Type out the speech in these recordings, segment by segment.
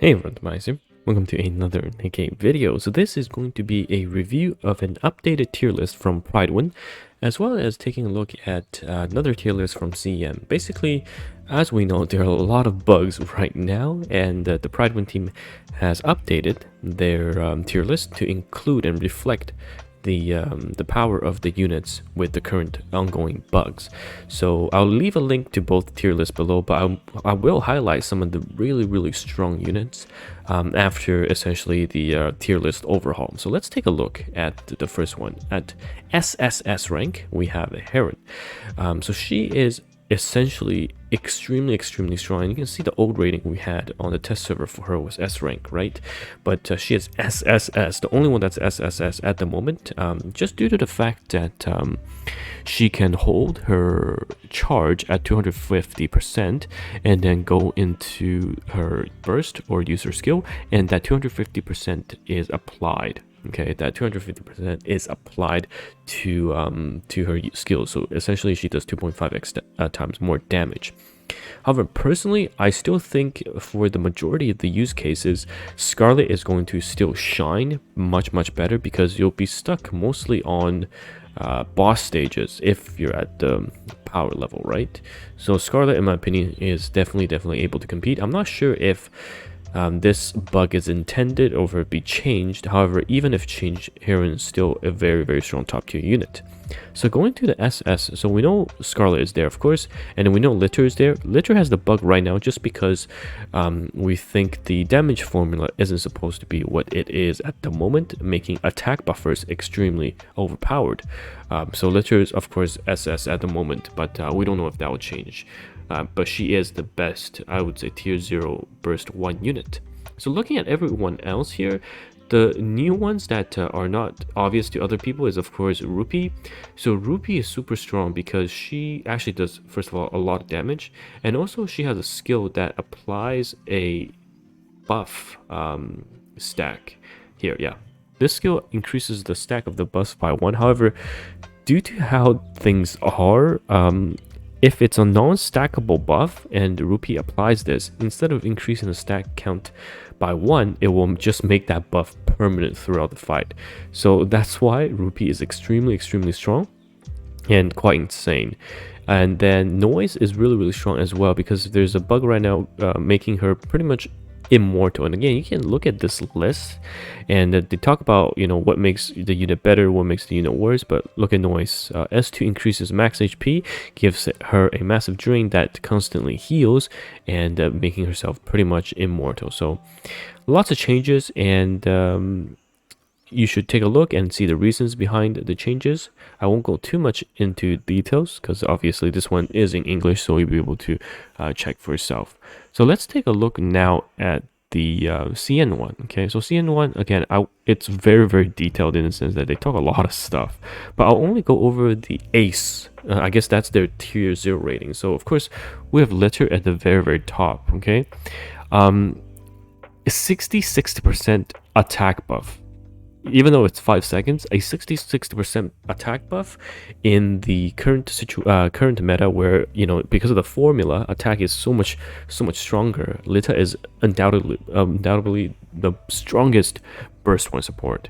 Hey everyone, TimaeuSS. Welcome to another NIKKE video. So this is going to be a review of an updated tier list from Pride1, as well as taking a look at another tier list from CM. Basically, as we know, there are a lot of bugs right now, and the Pride1 team has updated their tier list to include and reflect the power of the units with the current ongoing bugs. So I'll leave a link to both tier lists below, but I will highlight some of the really strong units after essentially the tier list overhaul. So let's take a look at the first one. At SSS rank, we have a Heron. So she is essentially extremely strong, and you can see the old rating we had on the test server for her was S rank, right? But she is SSS, the only one that's SSS at the moment, just due to the fact that she can hold her charge at 250% and then go into her burst or use her skill, and that 250% is applied. Okay, that 250% is applied to her skill, so essentially she does 2.5x times more damage. However, personally, I still think for the majority of the use cases, Scarlet is going to still shine much better, because you'll be stuck mostly on boss stages if you're at the power level, right? So Scarlet, in my opinion, is definitely able to compete. I'm not sure if this bug is intended or if it be changed. However, even if changed, Heron is still a very strong top tier unit. So going to the SS, so we know Scarlet is there, of course, and then we know Litter is there. Litter has the bug right now just because we think the damage formula isn't supposed to be what it is at the moment, making attack buffers extremely overpowered. So Litter is, of course, SS at the moment, but we don't know if that will change. But she is the best, I would say, tier 0 burst 1 unit. So looking at everyone else here, the new ones that are not obvious to other people is, of course, Rupee. So Rupee is super strong because she actually does, first of all, a lot of damage, and also she has a skill that applies a buff stack here. Yeah, this skill increases the stack of the buffs by 1. However, due to how things are, if it's a non-stackable buff and Rupee applies this, instead of increasing the stack count by 1, it will just make that buff permanent throughout the fight. So that's why Rupee is extremely strong and quite insane. And then Noise is really strong as well, because there's a bug right now making her pretty much immortal. And again, you can look at this list and they talk about, you know, what makes the unit better, what makes the unit worse. But look at Noise. S2 increases max HP, gives her a massive drain that constantly heals, and making herself pretty much immortal. So lots of changes, and you should take a look and see the reasons behind the changes. I won't go too much into details because obviously this one is in English, so you'll be able to check for yourself. So let's take a look now at the CN one. Okay, so CN one, again, it's very detailed in the sense that they talk a lot of stuff, but I'll only go over the ace. I guess that's their tier 0 rating. So of course we have Litter at the very top. Okay, 60% attack buff. Even though it's 5 seconds, a 60% attack buff in the current meta, where, you know, because of the formula, attack is so much stronger. Lita is undoubtedly the strongest burst 1 support.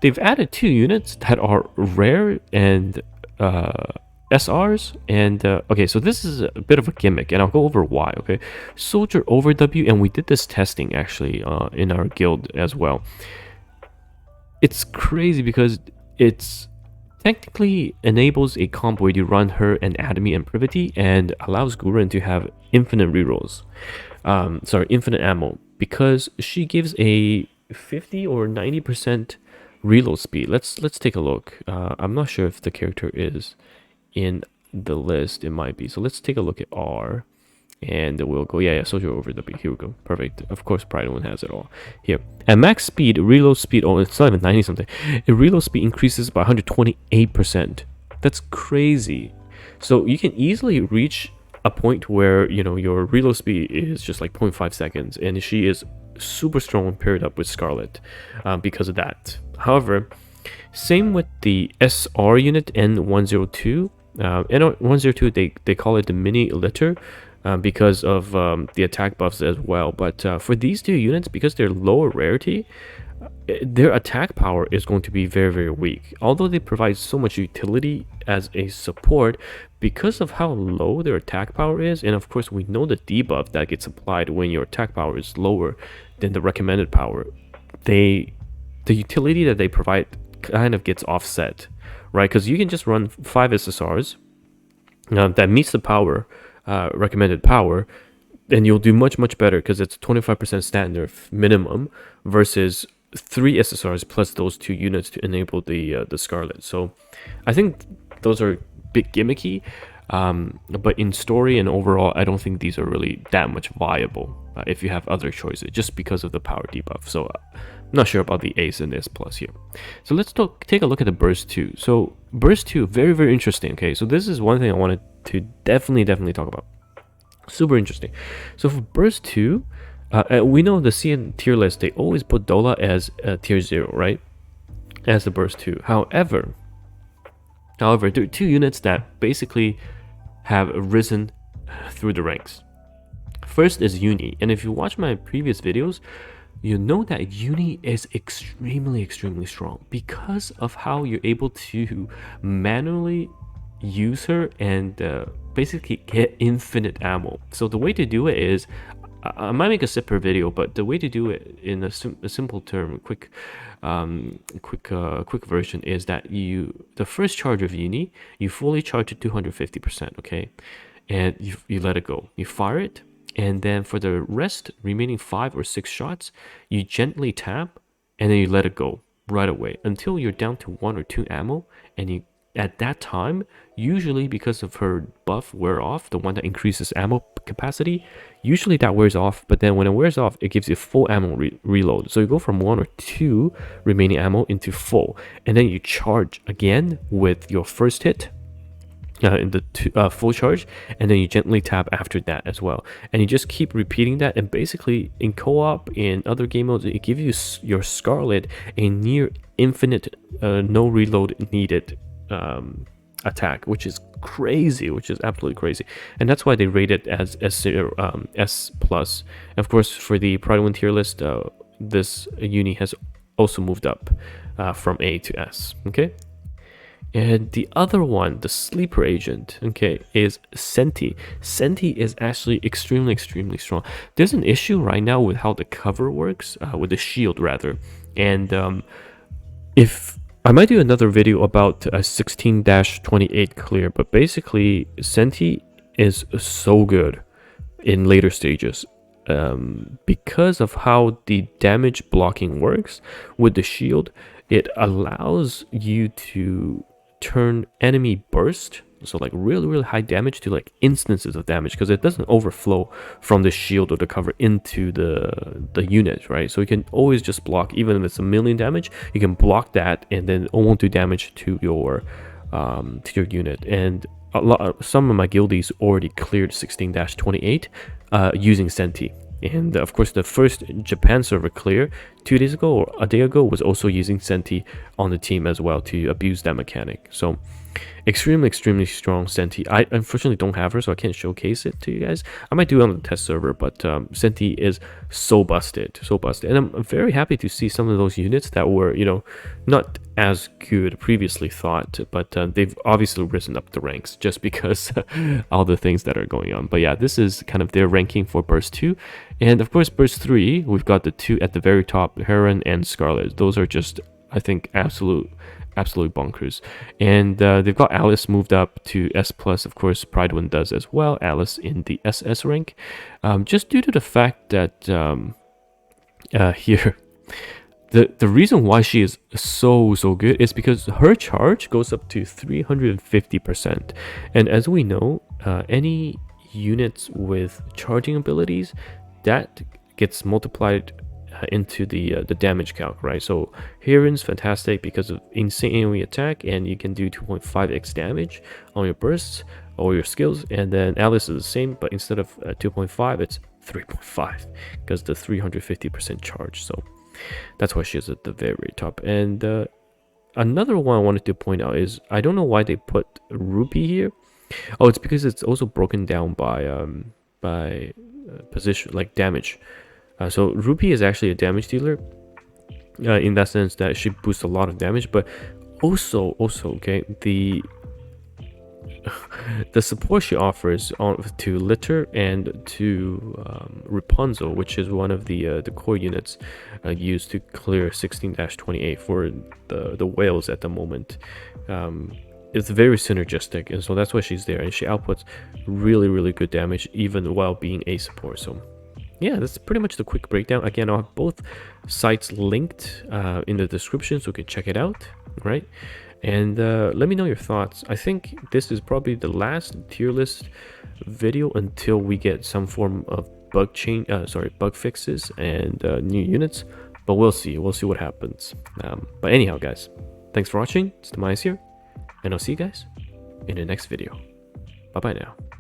They've added 2 units that are rare and SRs, and okay, so this is a bit of a gimmick, and I'll go over why. Okay, Soldier over W, and we did this testing actually in our guild as well. It's crazy because it's technically enables a comp where you run her and Atomy and Privity, and allows Gurren to have infinite rerolls. Infinite ammo, because she gives a 50 or 90% reload speed. Let's take a look. I'm not sure if the character is in the list. It might be. So let's take a look at R. And we'll go, yeah, Soldier over W. Here we go. Perfect. Of course, Pride1 has it all. Here. At max speed, reload speed, oh, it's not even 90 something. Reload speed increases by 128%. That's crazy. So you can easily reach a point where, you know, your reload speed is just like 0.5 seconds. And she is super strong when paired up with Scarlet because of that. However, same with the SR unit N102. N102, they call it the mini Litter. because of the attack buffs as well. But for these two units, because they're lower rarity, their attack power is going to be very, very weak. Although they provide so much utility as a support, because of how low their attack power is, and of course we know the debuff that gets applied when your attack power is lower than the recommended power, the utility that they provide kind of gets offset, right? Because you can just run 5 SSRs that meets the power, recommended power, then you'll do much, much better because it's 25% standard minimum versus 3 SSRs plus those 2 units to enable the Scarlet. So I think those are a bit gimmicky, but in story and overall, I don't think these are really that much viable if you have other choices, just because of the power debuff. So I'm not sure about the Ace and S plus here. So let's take a look at the Burst 2. So Burst 2, very, very interesting. Okay, so this is one thing I wanted to definitely talk about. Super interesting. So for Burst 2, we know the CN tier list, they always put Dola as tier 0, right? As the Burst 2. However, there are 2 units that basically have risen through the ranks. First is Uni, and if you watch my previous videos, you know that Uni is extremely strong because of how you're able to manually use her and basically get infinite ammo. So the way to do it is, I might make a separate video, but the way to do it in a simple term, quick version is that the first charge of Uni, you fully charge to 250%, okay, and you let it go, you fire it, and then for the remaining 5 or 6 shots, you gently tap and then you let it go right away until you're down to 1 or 2 ammo, and at that time, usually because of her buff wear off, the one that increases ammo capacity, usually that wears off, but then when it wears off, it gives you full ammo reload. So you go from 1 or 2 remaining ammo into full, and then you charge again with your first hit in the full charge, and then you gently tap after that as well, and you just keep repeating that. And basically in co-op, in other game modes, it gives you your Scarlet a near infinite no reload needed attack, which is crazy, which is absolutely crazy, and that's why they rate it as S plus. Of course, for the Pride 1 tier list, this Uni has also moved up from A to S. Okay, and the other one, the sleeper agent, okay, is Senti. Senti is actually extremely strong. There's an issue right now with how the cover works, with the shield rather, and if I might do another video about a 16-28 clear, but basically Senti is so good in later stages because of how the damage blocking works with the shield. It allows you to turn enemy burst, so like really high damage, to like instances of damage, because it doesn't overflow from the shield or the cover into the unit, right? So you can always just block, even if it's 1,000,000 damage, you can block that and then it won't do damage to your unit. And some of my guildies already cleared 16-28 using Senti. And of course, the first Japan server clear 2 days ago or a day ago was also using Senti on the team as well to abuse that mechanic. So extremely strong Senti. I unfortunately don't have her, so I can't showcase it to you guys. I might do it on the test server, but Senti is so busted. And I'm very happy to see some of those units that were, you know, not as good previously thought, but they've obviously risen up the ranks just because all the things that are going on. But yeah, this is kind of their ranking for Burst 2. And of course, Burst 3, we've got the 2 at the very top, Heron and Scarlet. Those are just, I think, absolute bonkers. And they've got Alice moved up to S plus. Of course, Pride 1 does as well, Alice in the SS rank, just due to the fact that here the reason why she is so good is because her charge goes up to 350%, and as we know, any units with charging abilities, that gets multiplied into the damage calc, right? So Heron's fantastic because of insane AoE attack, and you can do 2.5x damage on your bursts or your skills. And then Alice is the same, but instead of 2.5, it's 3.5 because the 350% charge. So that's why she's at the very top. And another one I wanted to point out is, I don't know why they put Rupee here. Oh, it's because it's also broken down by by position, like damage. So Rupee is actually a damage dealer in that sense that she boosts a lot of damage, but also okay, the support she offers to Litter and to Rapunzel, which is one of the core units used to clear 16-28 for the whales at the moment. It's very synergistic, and so that's why she's there, and she outputs really good damage even while being a support. So yeah, that's pretty much the quick breakdown. Again, I'll have both sites linked in the description, so you can check it out, right? And let me know your thoughts. I think this is probably the last tier list video until we get some form of bug fixes and new units. But we'll see what happens. But anyhow, guys, thanks for watching. It's TimaeuSS here, and I'll see you guys in the next video. Bye bye now.